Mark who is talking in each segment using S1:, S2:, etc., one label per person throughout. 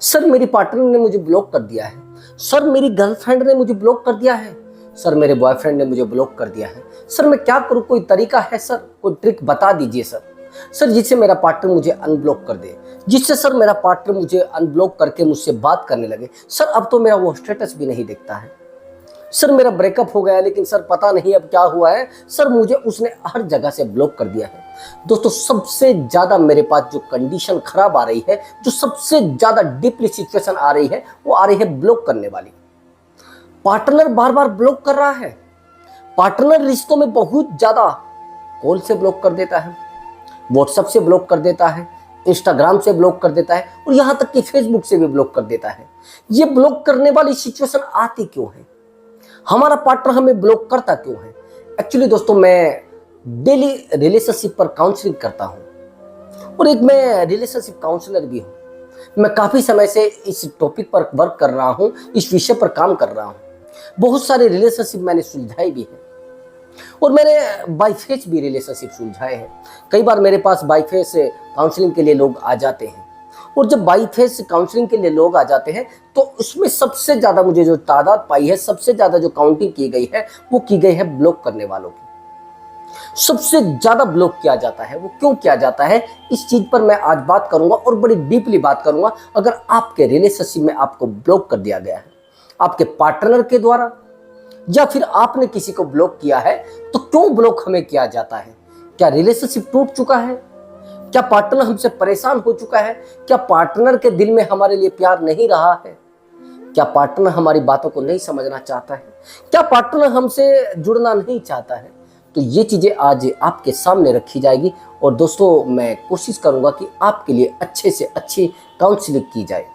S1: Sir मेरी partner ने मुझे ब्लॉक कर दिया है, सर मेरी गर्लफ्रेंड ने मुझे ब्लॉक कर दिया है, सर मेरे बॉयफ्रेंड ने मुझे ब्लॉक कर दिया है। सर मैं क्या करूं, कोई तरीका है सर, कोई ट्रिक बता दीजिए सर। सर जिससे मेरा पार्टनर मुझे अनब्लॉक कर दे, जिससे सर मेरा पार्टनर मुझे अनब्लॉक करके मुझसे बात करने लगे। सर अब तो मेरा वो स्टेटस भी नहीं दिखता है। सर मेरा ब्रेकअप हो गया है, लेकिन सर पता नहीं अब क्या हुआ है, सर मुझे उसने हर जगह से ब्लॉक कर दिया है। दोस्तों सबसे ज्यादा मेरे पास जो कंडीशन खराब आ रही है, जो सबसे ज्यादा डीपली सिचुएशन आ रही है, वो आ रही है ब्लॉक करने वाली। पार्टनर बार बार ब्लॉक कर रहा है। पार्टनर रिश्तों में बहुत ज्यादा कॉल से ब्लॉक कर देता है, व्हाट्सएप से ब्लॉक कर देता है, इंस्टाग्राम से ब्लॉक कर देता है, और यहां तक कि फेसबुक से भी ब्लॉक कर देता है। ये ब्लॉक करने वाली सिचुएशन आती क्यों है? हमारा पार्टनर हमें ब्लॉक करता क्यों है? एक्चुअली दोस्तों मैं डेली रिलेशनशिप पर काउंसलिंग करता हूं और एक मैं रिलेशनशिप काउंसलर भी हूं। मैं काफी समय से इस टॉपिक पर वर्क कर रहा हूं, इस विषय पर काम कर रहा हूं। बहुत सारे रिलेशनशिप मैंने सुलझाए भी हैं और मैंने बाय फेस भी रिलेशनशिप सुलझाए हैं। कई बार मेरे पास बाय फेस काउंसलिंग के लिए लोग आ जाते हैं, और जब बाई फेस काउंसलिंग के लिए लोग आ जाते हैं तो उसमें सबसे ज्यादा मुझे जो तादाद पाई है, सबसे ज्यादा जो काउंटिंग की गई है, वो की गई है ब्लॉक करने वालों की। सबसे ज्यादा ब्लॉक किया जाता है। वो क्यों किया जाता है, इस चीज पर मैं आज बात करूंगा और बड़ी डीपली बात करूंगा। अगर आपके रिलेशनशिप में आपको ब्लॉक कर दिया गया है आपके पार्टनर के द्वारा, या फिर आपने किसी को ब्लॉक किया है, तो क्यों ब्लॉक हमें किया जाता है? क्या रिलेशनशिप टूट चुका है? क्या पार्टनर हमसे परेशान हो चुका है? क्या पार्टनर के दिल में हमारे लिए प्यार नहीं रहा है? क्या पार्टनर हमारी बातों को नहीं समझना चाहता है? क्या पार्टनर हमसे जुड़ना नहीं चाहता है? तो ये चीजें आज आपके सामने रखी जाएगी, और दोस्तों मैं कोशिश करूंगा कि आपके लिए अच्छे से अच्छी काउंसलिंग की जाए।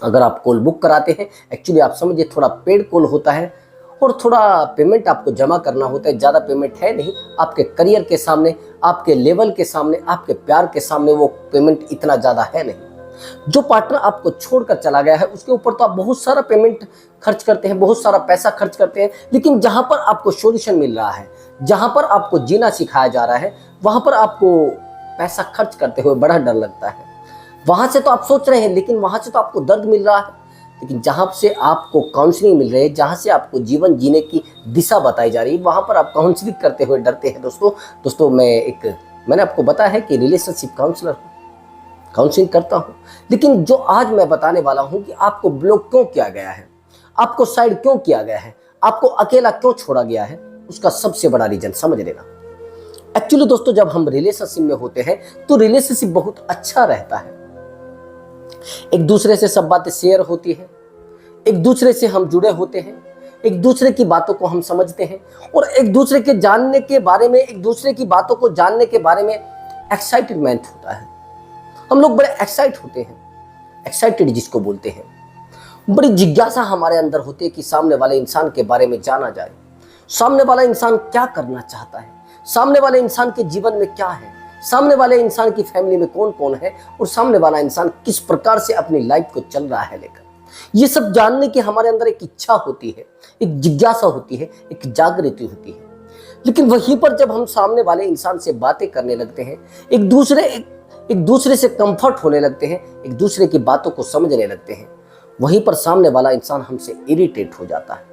S1: अगर आप कॉल बुक कराते हैं, एक्चुअली आप समझिए थोड़ा पेड कॉल होता है और थोड़ा पेमेंट आपको जमा करना होता है। ज़्यादा पेमेंट है नहीं, आपके करियर के सामने, आपके लेवल के सामने, आपके प्यार के सामने वो पेमेंट इतना ज़्यादा है नहीं। जो पार्टनर आपको छोड़कर चला गया है उसके ऊपर तो आप बहुत सारा पेमेंट खर्च करते हैं, बहुत सारा पैसा खर्च करते हैं, लेकिन जहाँ पर आपको सॉल्यूशन मिल रहा है, जहाँ पर आपको जीना सिखाया जा रहा है, वहाँ पर आपको पैसा खर्च करते हुए बड़ा डर लगता है। वहाँ से तो आप सोच रहे हैं, लेकिन वहाँ से तो आपको दर्द मिल रहा है। लेकिन जहाँ से आपको काउंसलिंग मिल रही है, जहाँ से आपको जीवन जीने की दिशा बताई जा रही है, वहाँ पर आप काउंसलिंग करते हुए डरते हैं। दोस्तों मैंने आपको बताया है कि रिलेशनशिप काउंसलर हूँ, काउंसलिंग करता हूँ। लेकिन जो आज मैं बताने वाला हूँ कि आपको ब्लॉक क्यों किया गया है, आपको साइड क्यों किया गया है, आपको अकेला क्यों छोड़ा गया है, उसका सबसे बड़ा रीजन समझ लेना। एक्चुअली दोस्तों जब हम रिलेशनशिप में होते हैं तो रिलेशनशिप बहुत अच्छा रहता है। एक दूसरे से सब बातें शेयर होती है, एक दूसरे से हम जुड़े होते हैं, एक दूसरे की बातों को हम समझते हैं, और एक दूसरे के जानने के बारे में, एक दूसरे की बातों को जानने के बारे में एक्साइटमेंट होता है। हम लोग बड़े एक्साइट होते हैं, एक्साइटेड जिसको बोलते हैं। बड़ी जिज्ञासा हमारे अंदर होती है कि सामने वाले इंसान के बारे में जाना जाए, सामने वाला इंसान क्या करना चाहता है, सामने वाले इंसान के जीवन में क्या है, सामने वाले इंसान की फैमिली में कौन कौन है, और सामने वाला इंसान किस प्रकार से अपनी लाइफ को चल रहा है लेकर। ये सब जानने की हमारे अंदर एक इच्छा होती है, एक जिज्ञासा होती है, एक जागृति होती है। लेकिन वहीं पर जब हम सामने वाले इंसान से बातें करने लगते हैं, एक दूसरे से कंफर्ट होने लगते हैं, एक दूसरे की बातों को समझने लगते हैं, वहीं पर सामने वाला इंसान हमसे इरिटेट हो जाता है।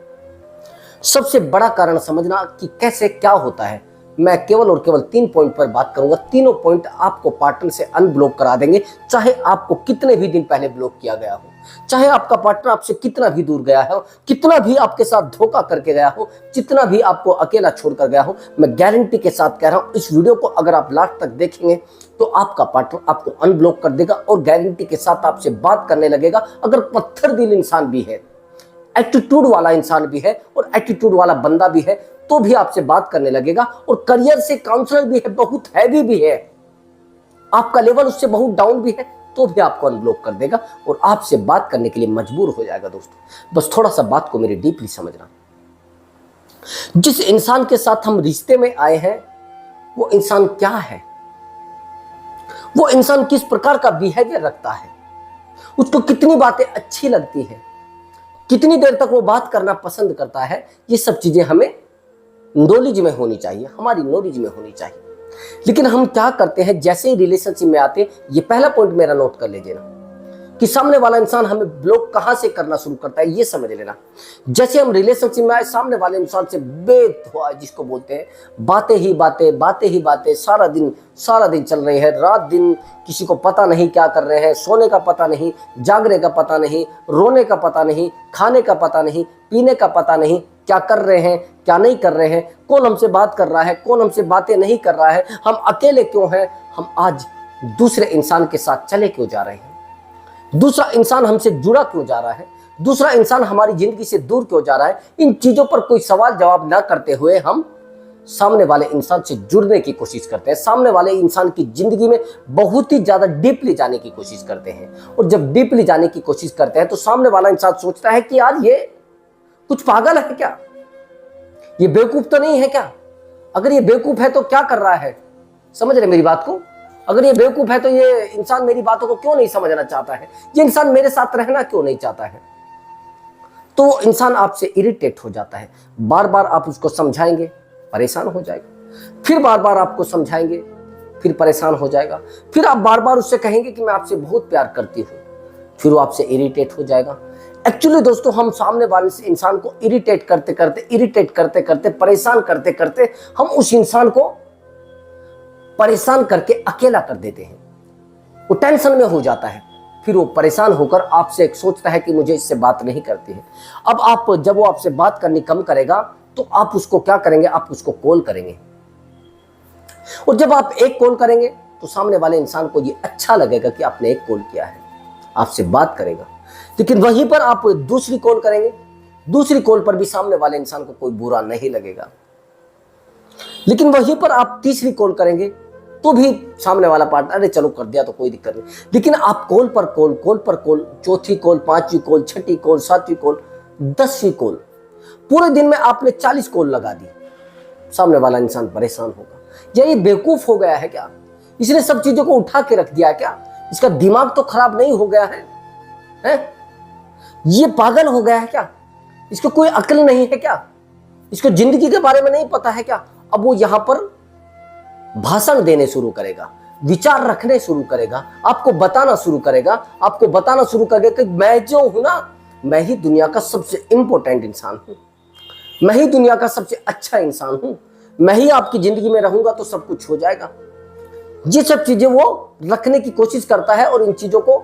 S1: सबसे बड़ा कारण समझना कि कैसे क्या होता है, मैं केवल और केवल 3 पॉइंट पर बात करूंगा। तीनों पॉइंट आपको पार्टनर से अनब्लॉक करा देंगे, चाहे आपको कितने भी दिन पहले ब्लॉक किया गया हो, चाहे आपका पार्टनर आपसे कितना भी दूर गया हो, कितना भी आपके साथ धोखा करके गया हो, जितना भी आपको अकेला छोड़कर गया हो। मैं गारंटी के साथ कह रहा हूं, इस वीडियो को अगर आप लास्ट तक देखेंगे तो आपका पार्टनर आपको अनब्लॉक कर देगा और गारंटी के साथ आपसे बात करने लगेगा। अगर पत्थर दिल इंसान भी है, एटीट्यूड वाला इंसान भी है और एटीट्यूड वाला बंदा भी है, तो भी आपसे बात करने लगेगा। और करियर से काउंसलर भी है, बहुत हैवी भी है, आपका लेवल उससे बहुत डाउन भी है, तो भी आपको अनब्लॉक कर देगा और आपसे बात करने के लिए मजबूर हो जाएगा। दोस्तों बस थोड़ा सा बात को मेरी डीपली समझना। जिस इंसान के साथ हम रिश्ते में आए हैं वो इंसान क्या है, वो इंसान किस प्रकार का बिहेवियर रखता है, उसको कितनी बातें अच्छी लगती हैं, कितनी देर तक वो बात करना पसंद करता है, ये सब चीजें हमें नॉलेज में होनी चाहिए, हमारी नॉलेज में होनी चाहिए। लेकिन हम क्या करते हैं, जैसे ही रिलेशनशिप में आते हैं, ये पहला पॉइंट मेरा नोट कर लीजिए ना, कि सामने वाला इंसान हमें ब्लॉक कहां से करना शुरू करता है, ये समझ लेना। जैसे हम रिलेशनशिप में आए, सामने वाले इंसान से बेतुआ जिसको बोलते हैं, बातें ही बातें, बातें ही बातें, सारा दिन चल रही है, रात दिन किसी को पता नहीं क्या कर रहे हैं, सोने का पता नहीं, जागने का पता नहीं, रोने का पता नहीं, खाने का पता नहीं, पीने का पता नहीं, क्या कर रहे हैं क्या नहीं कर रहे हैं, कौन हमसे बात कर रहा है कौन हमसे बातें नहीं कर रहा है, हम अकेले क्यों हैं, हम आज दूसरे इंसान के साथ चले क्यों जा रहे हैं, दूसरा इंसान हमसे जुड़ा क्यों जा रहा है, दूसरा इंसान हमारी जिंदगी से दूर क्यों जा रहा है। इन चीजों पर कोई सवाल जवाब ना करते हुए हम सामने वाले इंसान से जुड़ने की कोशिश करते हैं, सामने वाले इंसान की जिंदगी में बहुत ही ज्यादा डीपली जाने की कोशिश करते हैं। और जब डीपली जाने की कोशिश करते हैं तो सामने वाला इंसान सोचता है कि यार ये कुछ पागल है क्या, ये बेवकूफ तो नहीं है क्या, अगर ये बेवकूफ है तो क्या कर रहा है, समझ रहे मेरी बात को, अगर ये बेवकूफ है तो ये इंसान मेरी बातों को क्यों नहीं समझना चाहता है, ये इंसान मेरे साथ रहना क्यों नहीं चाहता है। तो इंसान आपसे इरिटेट हो जाता है, बार बार आप उसको समझाएंगे परेशान हो जाएगा, फिर बार बार आपको समझाएंगे फिर परेशान हो जाएगा, फिर आप बार बार उससे कहेंगे कि मैं आपसे बहुत प्यार करती हूँ, फिर वो आपसे इरिटेट हो जाएगा। एक्चुअली दोस्तों हम सामने वाले इंसान को इरिटेट करते करते परेशान करते करते हम उस इंसान को परेशान करके अकेला कर देते हैं, वो टेंशन में हो जाता है, फिर वो परेशान होकर आपसे एक सोचता है कि मुझे इससे बात नहीं करती है। अब आप जब वो आपसे बात करनी कम करेगा तो आप उसको क्या करेंगे, आप उसको कॉल करेंगे, और जब आप एक कॉल करेंगे तो सामने वाले इंसान को ये अच्छा लगेगा कि आपने एक कॉल किया है, आपसे बात करेगा। लेकिन वहीं पर आप दूसरी कॉल करेंगे, दूसरी कॉल पर भी सामने वाले इंसान को कोई बुरा नहीं लगेगा, लेकिन वहीं पर आप तीसरी कॉल करेंगे तो भी सामने वाला पार्टनर अरे चलो कर दिया तो कोई दिक्कत नहीं। लेकिन आप कॉल पर कॉल, चौथी कॉल, पांचवी कॉल, छठी कॉल, सातवीं कॉल, 10वीं कॉल, पूरे दिन में आपने 40 कॉल लगा दी, सामने वाला इंसान परेशान होगा। या ये बेवकूफ हो गया है क्या, इसने सब चीजों को उठा के रख दिया है क्या, इसका दिमाग तो खराब नहीं हो गया है? ये पागल हो गया है क्या, इसको कोई अक्ल नहीं है क्या, इसको जिंदगी के बारे में नहीं पता है क्या। अब वो यहां पर भाषण देने शुरू करेगा, विचार रखने शुरू करेगा, आपको बताना शुरू करेगा कि मैं जो हूं ना, मैं ही दुनिया का सबसे इंपॉर्टेंट इंसान हूं, मैं ही दुनिया का सबसे अच्छा इंसान हूं, मैं ही आपकी जिंदगी में रहूंगा तो सब कुछ हो जाएगा। ये सब चीजें वो रखने की कोशिश करता है, और इन चीजों को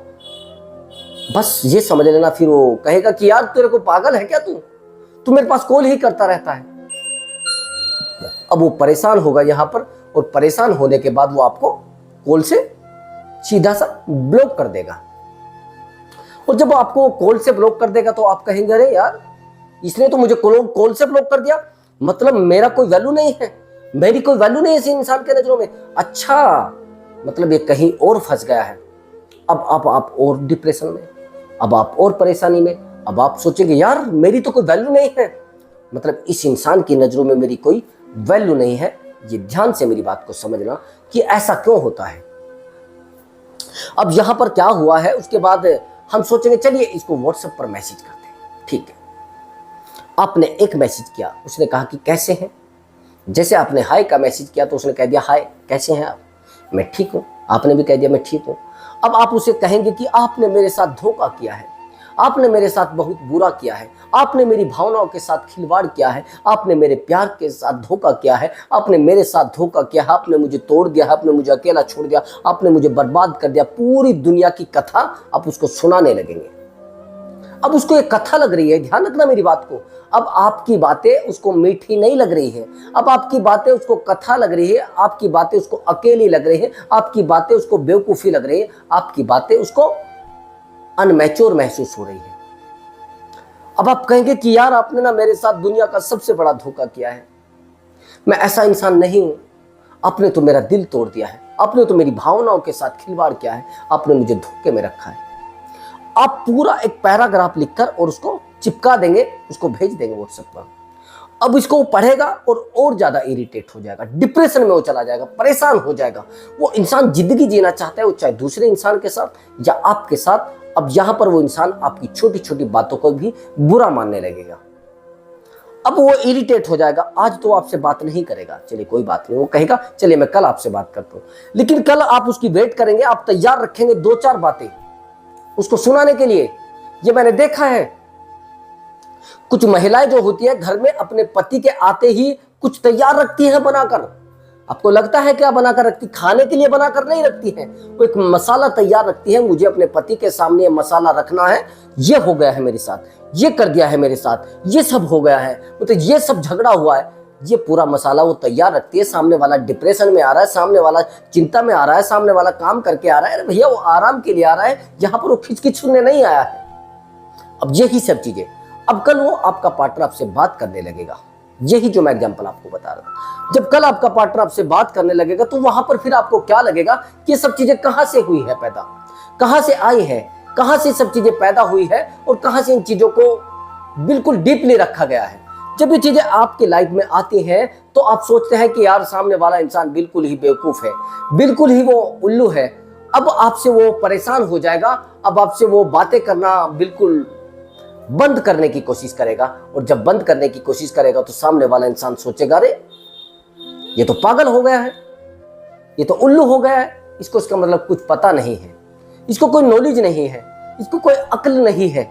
S1: बस ये समझ लेना, फिर वो कहेगा कि यार तेरे को पागल है क्या, तू मेरे पास कॉल ही करता रहता है। अब वो परेशान होगा यहां पर, और परेशान होने के बाद वो आपको कॉल से सीधा सा ब्लॉक कर देगा। और जब वो आपको कॉल से ब्लॉक कर देगा तो आप कहेंगे अरे यार इसने तो मुझे कॉल से ब्लॉक कर दिया, मतलब मेरा कोई वैल्यू नहीं है, मेरी कोई वैल्यू नहीं है इस इंसान के नजरों में, अच्छा मतलब ये कहीं और फंस गया है। अब आप और डिप्रेशन में, अब आप और परेशानी में, अब आप सोचेंगे यार मेरी तो कोई वैल्यू नहीं है, मतलब इस इंसान की नजरों में मेरी कोई वैल्यू नहीं है। ये ध्यान से मेरी बात को समझना कि ऐसा क्यों होता है। अब यहां पर क्या हुआ है, उसके बाद हम सोचेंगे चलिए इसको व्हाट्सएप पर मैसेज करते हैं। ठीक है, आपने एक मैसेज किया, उसने कहा कि कैसे हैं, जैसे आपने हाय का मैसेज किया तो उसने कह दिया हाय कैसे हैं आप, मैं ठीक हूं, आपने भी कह दिया मैं ठीक हूं। अब आप उसे कहेंगे कि आपने मेरे साथ धोखा किया है, आपने मेरे साथ बहुत बुरा किया है, आपने मेरी भावनाओं के साथ खिलवाड़ किया है, आपने मेरे प्यार के साथ धोखा किया है, आपने मेरे साथ धोखा किया है, आपने मुझे तोड़ दिया है, आपने मुझे अकेला छोड़ दिया, आपने मुझे बर्बाद कर दिया। पूरी दुनिया की कथा आप उसको सुनाने लगेंगे। अब उसको एक कथा लग रही है, ध्यान रखना मेरी बात को। अब आपकी बातें उसको मीठी नहीं लग रही है, अब आपकी बातें उसको कथा लग रही है, आपकी बातें उसको अकेली लग रही है, आपकी बातें उसको बेवकूफ़ी लग रही है, आपकी बातें उसको अनमैच्योर महसूस हो रही है। अब आप कहेंगे कि यार आपने ना मेरे साथ दुनिया का सबसे बड़ा धोखा किया है, मैं ऐसा इंसान नहीं हूं, आपने तो मेरा दिल तोड़ दिया है, आपने तो मेरी भावनाओं के साथ खिलवाड़ किया है, आपने मुझे धोखे में रखा है। आप पूरा एक पैराग्राफ लिखकर और उसको चिपका देंगे, उसको भेज देंगे व्हाट्सएप पर। अब इसको वो पढ़ेगा और ज्यादा इरिटेट हो जाएगा, डिप्रेशन में वो चला जाएगा, परेशान हो जाएगा। वो इंसान जिंदगी जीना चाहता है, वो चाहे दूसरे इंसान के साथ या आपके साथ। अब यहां पर वो इंसान आपकी छोटी छोटी बातों को भी बुरा मानने लगेगा। अब वो इरिटेट हो जाएगा, आज तो आपसे बात नहीं करेगा, चलिए कोई बात नहीं, वो कहेगा चलिए मैं कल आपसे बात करता हूं। लेकिन कल आप उसकी वेट करेंगे, आप तैयार रखेंगे 2-4 बातें, उसको सुनाने के लिए। ये मैंने देखा है, कुछ महिलाएं जो होती है घर में अपने पति के आते ही कुछ तैयार रखती है बनाकर। आपको लगता है क्या बनाकर रखती? खाने के लिए बनाकर नहीं रखती है, वो एक मसाला तैयार रखती है, मुझे अपने पति के सामने मसाला रखना है, ये हो गया है मेरे साथ, ये कर दिया है मेरे साथ, ये सब हो गया है, मतलब ये सब झगड़ा हुआ है, ये पूरा मसाला वो तैयार रखती है। सामने वाला डिप्रेशन में आ रहा है, सामने वाला चिंता में आ रहा है, सामने वाला काम करके आ रहा है, भैया वो आराम के लिए आ रहा है, यहाँ पर वो खिचखिच सुनने नहीं आया है। अब यही सब चीजें, अब कल वो आपका पार्टनर आपसे बात करने लगेगा, यही जो मैं एग्जांपल आपको बता रहा था, जब कल आपका पार्टनर आपसे बात करने लगेगा तो वहां पर फिर आपको क्या लगेगा कि ये सब चीजें कहां से हुई है पैदा, कहां से आई है, कहां से सब चीजें पैदा हुई है और कहां से इन चीजों को बिल्कुल डीपली रखा गया है। जब ये चीजें आपकी लाइफ में आती हैं तो आप सोचते हैं कि यार सामने वाला इंसान बिल्कुल ही बेवकूफ है, बिल्कुल ही वो उल्लू है, अब आपसे वो परेशान हो जाएगा, अब आपसे वो बातें करना बिल्कुल बंद करने की कोशिश करेगा। और जब बंद करने की कोशिश करेगा तो सामने वाला इंसान सोचेगा अरे ये तो पागल हो गया है, ये तो उल्लू हो गया है, इसको इसका मतलब कुछ पता नहीं है, इसको कोई नॉलेज नहीं है, इसको कोई अक्ल नहीं है।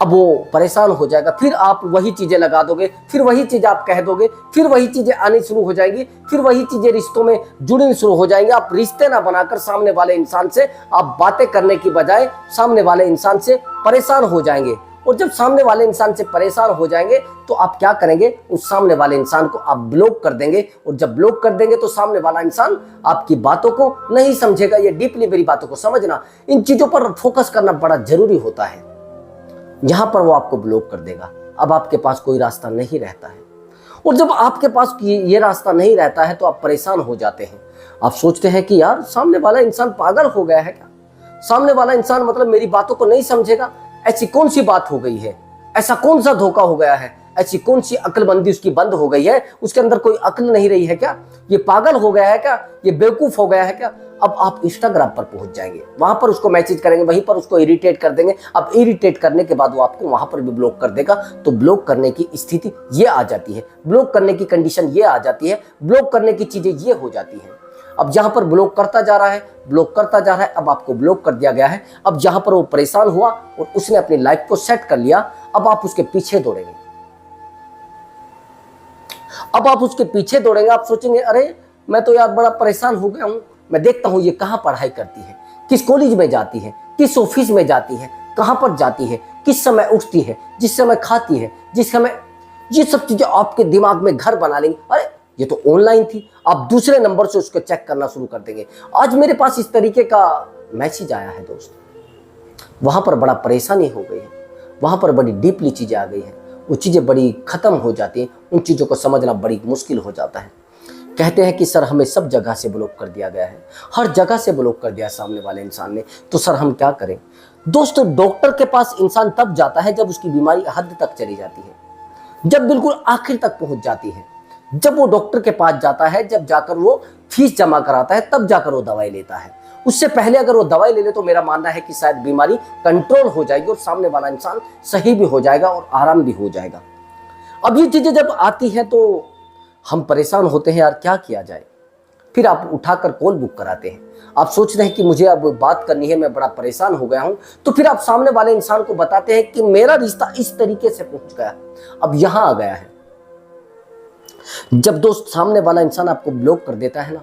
S1: अब वो परेशान हो जाएगा, फिर आप वही चीजें लगा दोगे, फिर वही चीजें आप कह दोगे, फिर वही चीजें आनी शुरू हो जाएंगी, फिर वही चीजें रिश्तों में जुड़नी शुरू हो जाएंगी। आप रिश्ते ना बनाकर सामने वाले इंसान से आप बातें करने की बजाय सामने वाले इंसान से परेशान हो जाएंगे। और जब सामने वाले इंसान से परेशान हो जाएंगे तो आप क्या करेंगे, उस सामने वाले इंसान को आप ब्लॉक कर देंगे। और जब ब्लॉक कर देंगे तो सामने वाला इंसान आपकी बातों को नहीं समझेगा। ये डीपली मेरी बातों को समझना, इन चीजों पर फोकस करना बड़ा जरूरी होता है। यहां पर वो आपको ब्लॉक कर देगा, अब आपके पास कोई रास्ता नहीं रहता है। और जब आपके पास ये रास्ता नहीं रहता है तो आप परेशान हो जाते हैं। आप सोचते हैं कि यार सामने वाला इंसान पागल हो गया है क्या, सामने वाला इंसान मतलब मेरी बातों को नहीं समझेगा, ऐसी कौन सी बात हो गई है, ऐसा कौन सा धोखा हो गया है, ऐसी कौन सी अक्लमंदी उसकी बंद हो गई है, उसके अंदर कोई अक्ल नहीं रही है क्या, ये पागल हो गया है क्या, ये बेवकूफ हो गया है क्या। अब आप इंस्टाग्राम पर पहुंच जाएंगे, वहां पर उसको मैसेज करेंगे, वहीं पर उसको इरिटेट कर देंगे। अब इरिटेट करने के बाद वो आपको वहां पर भी ब्लॉक कर देगा। तो ब्लॉक करने की स्थिति ये आ जाती है, ब्लॉक करने की कंडीशन ये आ जाती है, ब्लॉक करने की चीजें ये हो जाती हैं। अब जहां पर ब्लॉक करता जा रहा है, ब्लॉक करता जा रहा है, अब आपको ब्लॉक कर दिया गया है। अब जहां पर वो परेशान हुआ और उसने अपनी लाइफ को सेट कर लिया, अब आप उसके पीछे दौड़ेंगे, अब आप उसके पीछे दौड़ेंगे। आप सोचेंगे अरे मैं तो यार बड़ा परेशान हो गया हूं, मैं देखता हूं ये कहां पढ़ाई करती है, किस कॉलेज में जाती है, किस ऑफिस में जाती है, कहां पर जाती है, किस समय उठती है, जिस समय खाती है, जिस समय, ये सब चीजें आपके दिमाग में घर बना लेंगे। अरे ये तो ऑनलाइन थी, आप दूसरे नंबर से उसको चेक करना शुरू कर देंगे। आज मेरे पास इस तरीके का मैसेज आया है दोस्त, वहां पर बड़ा परेशानी हो गई है, वहां पर बड़ी डीपली चीजें आ गई हैं, वो चीजें बड़ी खत्म हो जाती हैं, उन चीजों को समझना बड़ी मुश्किल हो जाता है। कहते हैं कि सर हमें सब जगह से ब्लॉक कर दिया गया है, हर जगह से ब्लॉक कर दिया सामने वाले इंसान ने, तो सर हम क्या करें। दोस्तों डॉक्टर के पास इंसान तब जाता है जब उसकी बीमारी हद तक चली जाती है, जब बिल्कुल आखिर तक पहुंच जाती है, जब वो डॉक्टर के पास जाता है, जब जाकर वो फीस जमा कराता है, तब जाकर वो दवाई लेता है। उससे पहले अगर वो दवाई ले ले तो मेरा मानना है कि शायद बीमारी कंट्रोल हो जाएगी और सामने वाला इंसान सही भी हो जाएगा और आराम भी हो जाएगा। अब ये चीजें जब आती हैं तो हम परेशान होते हैं, यार क्या किया जाए। फिर आप उठाकर कॉल बुक कराते हैं, आप सोच रहे हैं कि मुझे अब बात करनी है, मैं बड़ा परेशान हो गया हूं, तो फिर आप सामने वाले इंसान को बताते हैं कि मेरा रिश्ता इस तरीके से पहुंच गया, अब यहां आ गया है। जब दोस्त सामने वाला इंसान आपको ब्लॉक कर देता है ना,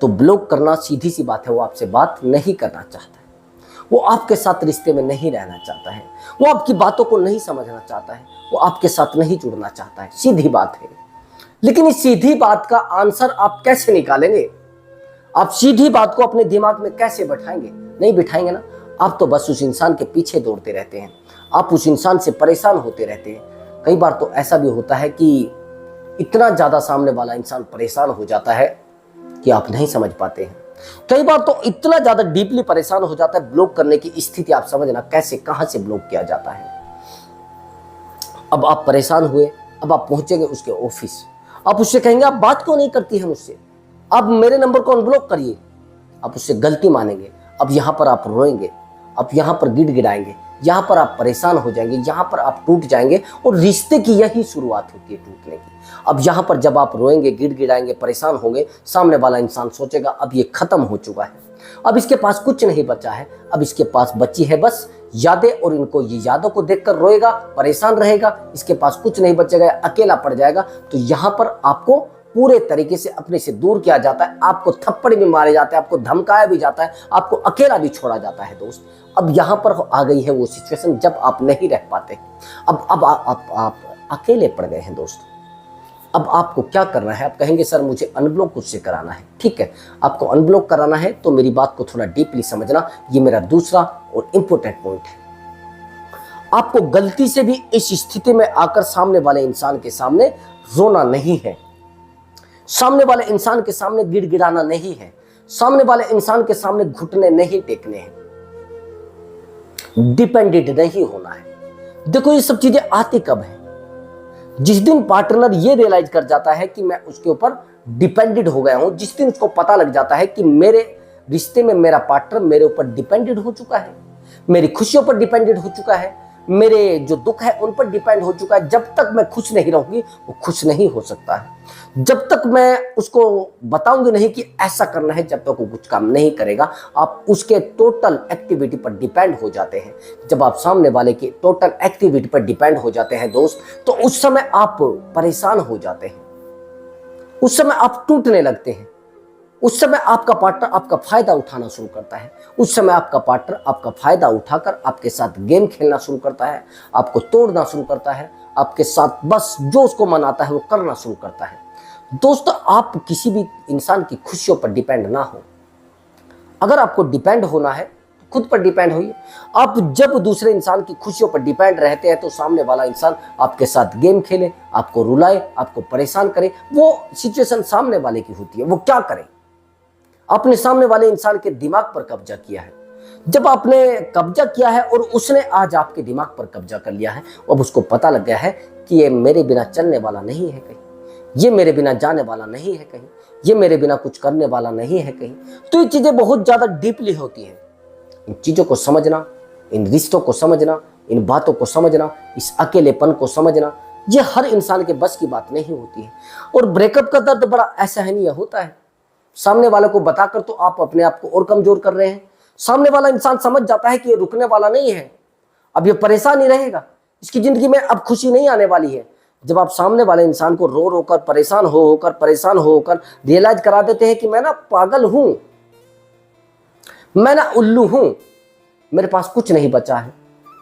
S1: तो ब्लॉक करना सीधी सी बात है, वो आपसे बात नहीं करना चाहता है, वो आपके साथ रिश्ते में नहीं रहना चाहता है, वो आपकी बातों को नहीं समझना चाहता है, वो आपके साथ नहीं जुड़ना चाहता है, सीधी बात है। लेकिन इस सीधी बात का आंसर आप कैसे निकालेंगे, आप सीधी बात को अपने दिमाग में कैसे बैठाएंगे, नहीं बिठाएंगे ना, आप तो बस उस इंसान के पीछे दौड़ते रहते हैं, आप उस इंसान से परेशान होते रहते हैं। कई बार तो ऐसा भी होता है कि इतना ज्यादा सामने वाला इंसान परेशान हो जाता है कि आप नहीं समझ पाते हैं। कई बार तो इतना ज्यादा डीपली परेशान हो जाता है, ब्लॉक करने की स्थिति आप समझना कैसे कहां से ब्लॉक किया जाता है। अब आप परेशान हुए, अब आप पहुंचेंगे उसके ऑफिस, आप उससे कहेंगे आप बात क्यों नहीं करती है मुझसे, अब मेरे नंबर को अनब्लॉक करिए, आप उससे गलती मानेंगे। अब यहाँ पर आप रोएंगे, अब यहाँ पर गिड़गिड़ाएंगे, यहाँ पर आप परेशान हो जाएंगे, यहाँ पर आप टूट जाएंगे और रिश्ते की यही शुरुआत होती है टूटने की। अब यहाँ पर जब आप रोएंगे, गिड़गिड़ाएंगे, परेशान होंगे, सामने वाला इंसान सोचेगा अब ये खत्म हो चुका है, अब इसके पास कुछ नहीं बचा है, अब इसके पास बची है बस यादें, और इनको ये यादों को देखकर रोएगा, परेशान रहेगा, इसके पास कुछ नहीं बचेगा, अकेला पड़ जाएगा। तो यहाँ पर आपको पूरे तरीके से अपने से दूर किया जाता है, आपको थप्पड़ भी मारे जाते हैं, आपको धमकाया भी जाता है, आपको अकेला भी छोड़ा जाता है दोस्त। अब यहाँ पर आ गई है वो सिचुएशन जब आप नहीं रह पाते। अब आप अकेले पड़ गए हैं दोस्त। अब आपको क्या करना है? आप कहेंगे सर मुझे अनब्लॉक उससे कराना है। ठीक है, आपको अनब्लॉक कराना है तो मेरी बात को थोड़ा डीपली समझना, ये मेरा दूसरा और इंपॉर्टेंट पॉइंट है। आपको गलती से भी इस स्थिति में आकर सामने वाले इंसान के सामने रोना नहीं है, सामने वाले इंसान के सामने गिड़गिड़ाना नहीं है, सामने वाले इंसान के सामने घुटने नहीं टेकने हैं, डिपेंडेंट नहीं होना है। देखो ये सब चीजें आती कब है? जिस दिन पार्टनर ये रियलाइज कर जाता है कि मैं उसके ऊपर डिपेंडेंट हो गया हूं, जिस दिन उसको पता लग जाता है कि मेरे रिश्ते में मेरा पार्टनर मेरे ऊपर डिपेंडेंट हो चुका है, मेरी खुशियों पर डिपेंडेंट हो चुका है, मेरे जो दुख है उन पर डिपेंड हो चुका है, जब तक मैं खुश नहीं रहूंगी वो खुश नहीं हो सकता है। जब तक मैं उसको बताऊंगी नहीं कि ऐसा करना है, जब तक वो कुछ काम नहीं करेगा। आप उसके टोटल एक्टिविटी पर डिपेंड हो जाते हैं। जब आप सामने वाले की टोटल एक्टिविटी पर डिपेंड हो जाते हैं दोस्त, तो उस समय आप परेशान हो जाते हैं, उस समय आप टूटने लगते हैं, उस समय आपका पार्टनर आपका फायदा उठाना शुरू करता है, उस समय आपका पार्टनर आपका फायदा उठाकर आपके साथ गेम खेलना शुरू करता है, आपको तोड़ना शुरू करता है, आपके साथ बस जो उसको मनाता है वो करना शुरू करता है। दोस्तों आप किसी भी इंसान की खुशियों पर डिपेंड ना हो। अगर आपको डिपेंड होना है तो खुद पर डिपेंड होइए। आप जब दूसरे इंसान की खुशियों पर डिपेंड रहते हैं तो सामने वाला इंसान आपके साथ गेम खेले, आपको रुलाए, आपको परेशान करे, वो सिचुएशन सामने वाले की होती है। वो क्या करे? आपने सामने वाले इंसान के दिमाग पर कब्जा किया है। जब आपने कब्जा किया है और उसने आज आपके दिमाग पर कब्जा कर लिया है, अब उसको पता लग गया है कि ये मेरे बिना चलने वाला नहीं है कहीं, ये मेरे बिना जाने वाला नहीं है कहीं, ये मेरे बिना कुछ करने वाला नहीं है कहीं। तो ये चीजें बहुत ज्यादा डीपली होती हैं। इन चीजों को समझना, इन रिश्तों को समझना, इन बातों को समझना, इस अकेलेपन को समझना, ये हर इंसान के बस की बात नहीं होती है। और ब्रेकअप का दर्द बड़ा असहनीय होता है। सामने वाले को बताकर तो आप अपने आप को और कमजोर कर रहे हैं। सामने वाला इंसान समझ जाता है कि ये रुकने वाला नहीं है, अब ये परेशान ही रहेगा, इसकी जिंदगी में अब खुशी नहीं आने वाली है। जब आप सामने वाले इंसान को रो रो कर परेशान होकर रियलाइज करा देते हैं कि मैं ना पागल हूं, मैं ना उल्लू हूं, मेरे पास कुछ नहीं बचा है,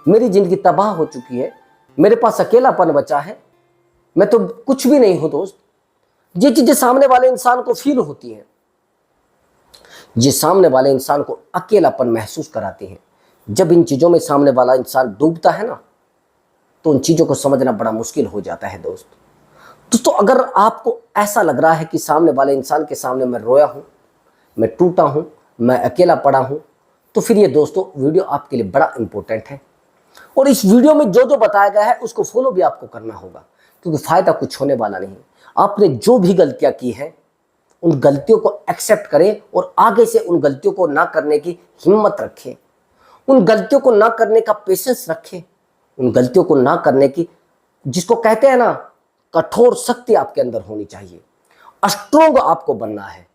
S1: मेरी जिंदगी तबाह हो चुकी है, मेरे पास अकेलापन बचा है, मैं तो कुछ भी नहीं हूं दोस्त। ये चीजें सामने वाले इंसान को फील होती है, ये सामने वाले इंसान को अकेलापन महसूस कराती है। जब इन चीजों में सामने वाला इंसान डूबता है ना, तो उन चीजों को समझना बड़ा मुश्किल हो जाता है दोस्तों अगर आपको ऐसा लग रहा है कि सामने वाले इंसान के सामने मैं रोया हूं, मैं टूटा हूं, मैं अकेला पड़ा हूं, तो फिर ये दोस्तों वीडियो आपके लिए बड़ा इंपॉर्टेंट है। और इस वीडियो में जो जो बताया गया है उसको फॉलो भी आपको करना होगा, क्योंकि फायदा कुछ होने वाला नहीं। आपने जो भी गलतियां की हैं उन गलतियों को एक्सेप्ट करें और आगे से उन गलतियों को ना करने की हिम्मत रखें, उन गलतियों को ना करने का पेशेंस रखें, उन गलतियों को ना करने की, जिसको कहते हैं ना, कठोर शक्ति आपके अंदर होनी चाहिए। स्ट्रोंग आपको बनना है।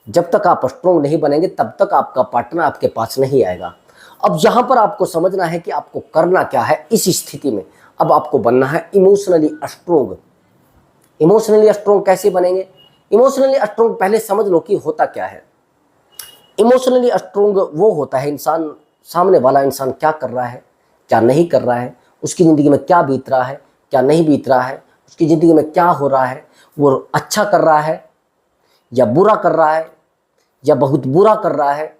S1: जब तक आप स्ट्रोंग नहीं बनेंगे तब तक आपका पार्टनर आपके पास नहीं आएगा। अब यहां पर आपको समझना है कि आपको करना क्या है इस स्थिति में। अब आपको बनना है इमोशनली स्ट्रोंग। इमोशनली स्ट्रोंग कैसे बनेंगे? इमोशनली स्ट्रोंग पहले समझ लो कि होता क्या है। इमोशनली स्ट्रोंग वो होता है इंसान, सामने वाला इंसान क्या कर रहा है, क्या नहीं कर रहा है, उसकी ज़िंदगी में क्या बीत रहा है, क्या नहीं बीत रहा है, उसकी ज़िंदगी में क्या हो रहा है, वो अच्छा कर रहा है या बुरा कर रहा है, या बहुत बुरा कर रहा है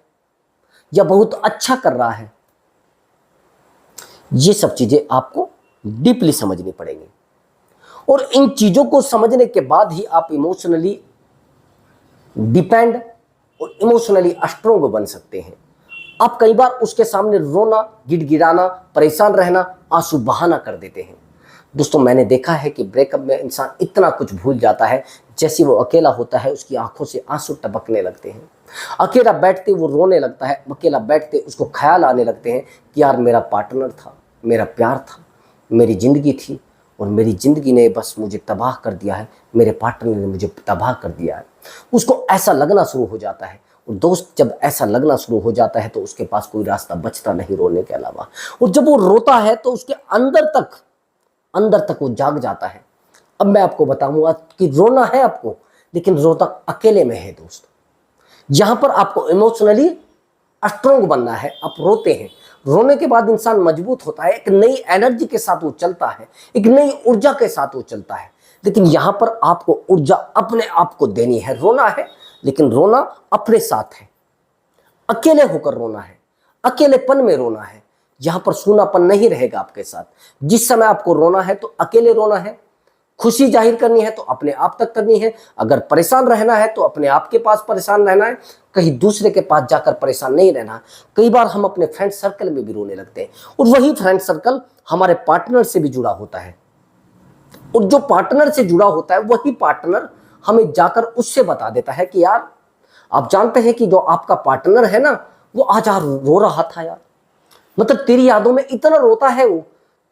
S1: या बहुत अच्छा कर रहा है। ये सब चीज़ें आपको डीपली समझनी पड़ेंगी और इन चीज़ों को समझने के बाद ही आप इमोशनली डिपेंड और इमोशनली स्ट्रोंग बन सकते हैं। आप कई बार उसके सामने रोना, गिड़गिड़ाना, परेशान रहना, आंसू बहाना कर देते हैं। दोस्तों मैंने देखा है कि ब्रेकअप में इंसान इतना कुछ भूल जाता है, जैसे वो अकेला होता है उसकी आंखों से आंसू टपकने लगते हैं। अकेला बैठते वो रोने लगता है, अकेला बैठते उसको ख्याल आने लगते हैं कि यार मेरा पार्टनर था, मेरा प्यार था, मेरी ज़िंदगी थी और मेरी ज़िंदगी ने बस मुझे तबाह कर दिया है, मेरे पार्टनर ने मुझे तबाह कर दिया है। उसको ऐसा लगना शुरू हो जाता है और दोस्त जब ऐसा लगना शुरू हो जाता है तो उसके पास कोई रास्ता बचता नहीं रोने के अलावा। और जब वो रोता है तो उसके अंदर तक वो जाग जाता है। अब मैं आपको बताऊंगा कि रोना है आपको, लेकिन रोना अकेले में है दोस्त। यहां पर आपको इमोशनली स्ट्रोंग बनना है। आप रोते हैं, रोने के बाद इंसान मजबूत होता है, एक नई एनर्जी के साथ वो चलता है, एक नई ऊर्जा के साथ वो चलता है। लेकिन यहां पर आपको ऊर्जा अपने आप को देनी है। रोना है, लेकिन रोना अपने साथ है, अकेले होकर रोना है, अकेलेपन में रोना है। यहां पर सूनापन नहीं रहेगा आपके साथ। जिस समय आपको रोना है तो अकेले रोना है। खुशी जाहिर करनी है तो अपने आप तक करनी है। अगर परेशान रहना है तो अपने आप के पास परेशान रहना है, कहीं दूसरे के पास जाकर परेशान नहीं रहना। कई बार हम अपने फ्रेंड सर्कल में भी रोने लगते हैं, और वही फ्रेंड सर्कल हमारे पार्टनर से भी जुड़ा होता है। और जो पार्टनर से जुड़ा होता है वही पार्टनर हमें जाकर उससे बता देता है कि यार, आप जानते हैं कि जो आपका पार्टनर है ना, वो आज रो रहा था यार, मतलब तेरी यादों में इतना रोता है वो।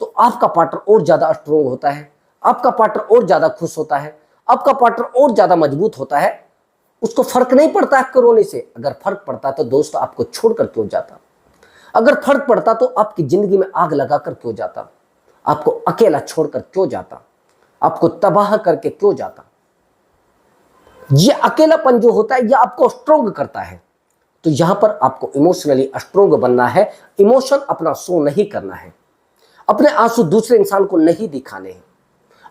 S1: तो आपका पार्टनर और ज्यादा स्ट्रोंग होता है, आपका पार्टनर और ज्यादा खुश होता है, आपका पार्टनर और ज्यादा मजबूत होता है। उसको फर्क नहीं पड़ता आपके रोने से। अगर फर्क पड़ता तो दोस्त आपको छोड़कर क्यों जाता? अगर फर्क पड़ता तो आपकी जिंदगी में आग लगाकर क्यों जाता? आपको अकेला छोड़कर क्यों जाता? आपको तबाह करके क्यों जाता? ये अकेलापन जो होता है, ये आपको स्ट्रोंग करता है। तो यहां पर आपको इमोशनली स्ट्रोंग बनना है। इमोशन अपना शो नहीं करना है, अपने आंसू दूसरे इंसान को नहीं दिखाने हैं,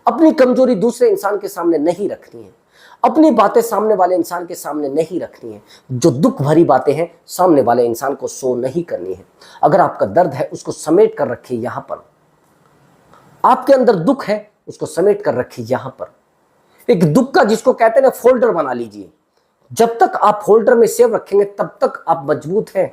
S1: अपनी कमजोरी दूसरे इंसान के सामने नहीं रखनी है, अपनी बातें सामने वाले इंसान के सामने नहीं रखनी है। जो दुख भरी बातें हैं सामने वाले इंसान को शो नहीं करनी है। अगर आपका दर्द है उसको समेट कर रखिए यहां पर। आपके अंदर दुख है उसको समेट कर रखिए यहां पर। एक दुख का, जिसको कहते हैं ना, फोल्डर बना लीजिए। जब तक आप फोल्डर में सेव रखेंगे तब तक आप मजबूत हैं।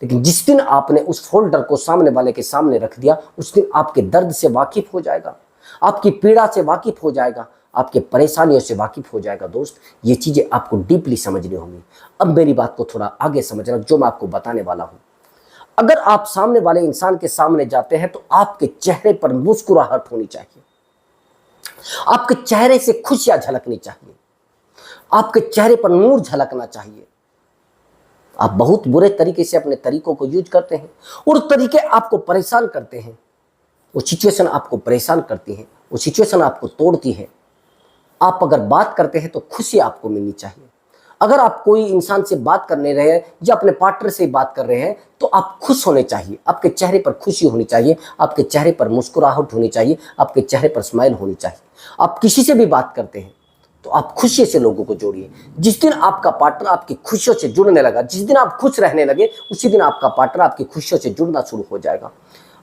S1: लेकिन जिस दिन आपने उस फोल्डर को सामने वाले के सामने रख दिया, उस दिन आपके दर्द से वाकिफ हो जाएगा, आपकी पीड़ा से वाकिफ हो जाएगा, आपके परेशानियों से वाकिफ हो जाएगा। दोस्त, ये चीजें आपको डीपली समझनी होंगी। अब मेरी बात को थोड़ा आगे समझना, जो मैं आपको बताने वाला हूं। अगर आप सामने वाले इंसान के सामने जाते हैं तो आपके चेहरे पर मुस्कुराहट होनी चाहिए, आपके चेहरे से खुशियां झलकनी चाहिए, आपके चेहरे पर नूर झलकना चाहिए। आप बहुत बुरे तरीके से अपने तरीकों को यूज करते हैं, और तरीके आपको परेशान करते हैं। वो सिचुएशन आपको परेशान करती है, वो सिचुएशन आपको तोड़ती है। आप अगर बात करते हैं तो खुशी आपको मिलनी चाहिए। अगर आप कोई इंसान से बात करने रहे हैं या अपने पार्टनर से बात कर रहे हैं तो आप खुश होने चाहिए, आपके चेहरे पर खुशी होनी चाहिए, आपके चेहरे पर मुस्कुराहट होनी चाहिए, आपके चेहरे पर स्माइल होनी चाहिए। आप किसी से भी बात करते हैं तो आप खुशी से लोगों को जोड़िए। जिस दिन आपका पार्टनर आपकी खुशियों से जुड़ने लगा, जिस दिन आप खुश रहने लगे, उसी दिन आपका पार्टनर आपकी खुशियों से जुड़ना शुरू हो जाएगा।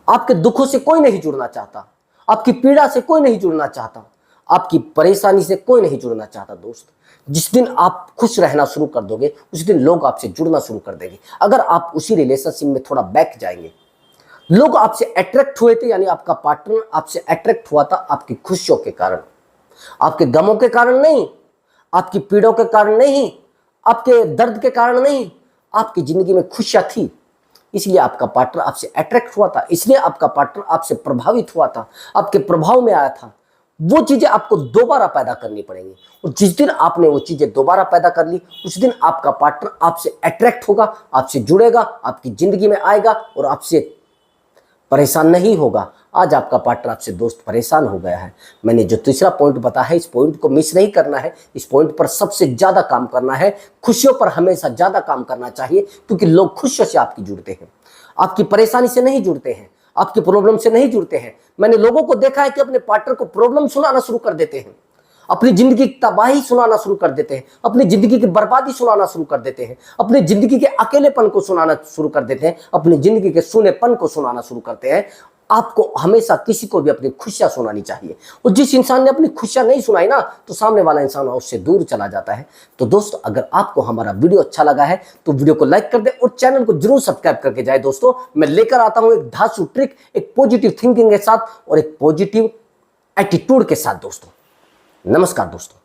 S1: आपके दुखों से कोई नहीं जुड़ना चाहता, आपकी पीड़ा से कोई नहीं जुड़ना चाहता, आपकी परेशानी से कोई नहीं जुड़ना चाहता। दोस्त, जिस दिन आप खुश रहना शुरू कर दोगे, उस दिन लोग आपसे जुड़ना शुरू कर देंगे। अगर आप उसी रिलेशनशिप में थोड़ा बैक जाएंगे, लोग आपसे अट्रैक्ट हुए थे, यानी आपका पार्टनर आपसे अट्रैक्ट हुआ था आपकी खुशियों के कारण, आपके गमों के कारण नहीं, आपकी पीड़ों के कारण नहीं, आपके दर्द के कारण नहीं, आपकी जिंदगी में खुशियां थी, इसलिए आपका पार्टनर आपसे अट्रैक्ट हुआ था, इसलिए आपका पार्टनर आपसे प्रभावित हुआ था, आपके प्रभाव में आया था। वो चीजें आपको दोबारा पैदा करनी पड़ेंगी, और जिस दिन आपने वो चीजें दोबारा पैदा कर ली, उस दिन आपका पार्टनर आपसे अट्रैक्ट होगा, आपसे जुड़ेगा, आपकी जिंदगी में आएगा और आपसे परेशान नहीं होगा। आज आपका पार्टनर आपसे दोस्त परेशान हो गया है। मैंने जो तीसरा पॉइंट बताया है, इस पॉइंट को मिस नहीं करना है। इस पॉइंट पर सबसे ज्यादा काम करना है, खुशियों पर हमेशा ज्यादा काम करना चाहिए, क्योंकि लोग खुशियों से आपकी जुड़ते हैं, आपकी परेशानी से नहीं जुड़ते हैं, आपकी प्रॉब्लम से नहीं जुड़ते हैं। मैंने लोगों को देखा है कि अपने पार्टनर को प्रॉब्लम सुनाना शुरू कर देते हैं, अपनी जिंदगी की तबाही सुनाना शुरू कर देते हैं, अपनी जिंदगी की बर्बादी सुनाना शुरू कर देते हैं, अपनी जिंदगी के अकेलेपन को सुनाना शुरू कर देते हैं, अपनी जिंदगी के सूनेपन को सुनाना शुरू करते हैं। आपको हमेशा किसी को भी अपनी खुशियां सुनानी चाहिए, और जिस इंसान ने अपनी खुशियां नहीं सुनाई ना, तो सामने वाला इंसान उससे दूर चला जाता है। तो दोस्तों, अगर आपको हमारा वीडियो अच्छा लगा है तो वीडियो को लाइक कर दे और चैनल को जरूर सब्सक्राइब करके जाए। दोस्तों, मैं लेकर आता हूं एक धांसू ट्रिक, एक पॉजिटिव थिंकिंग के साथ और एक पॉजिटिव एटीट्यूड के साथ। दोस्तों, नमस्कार दोस्तों।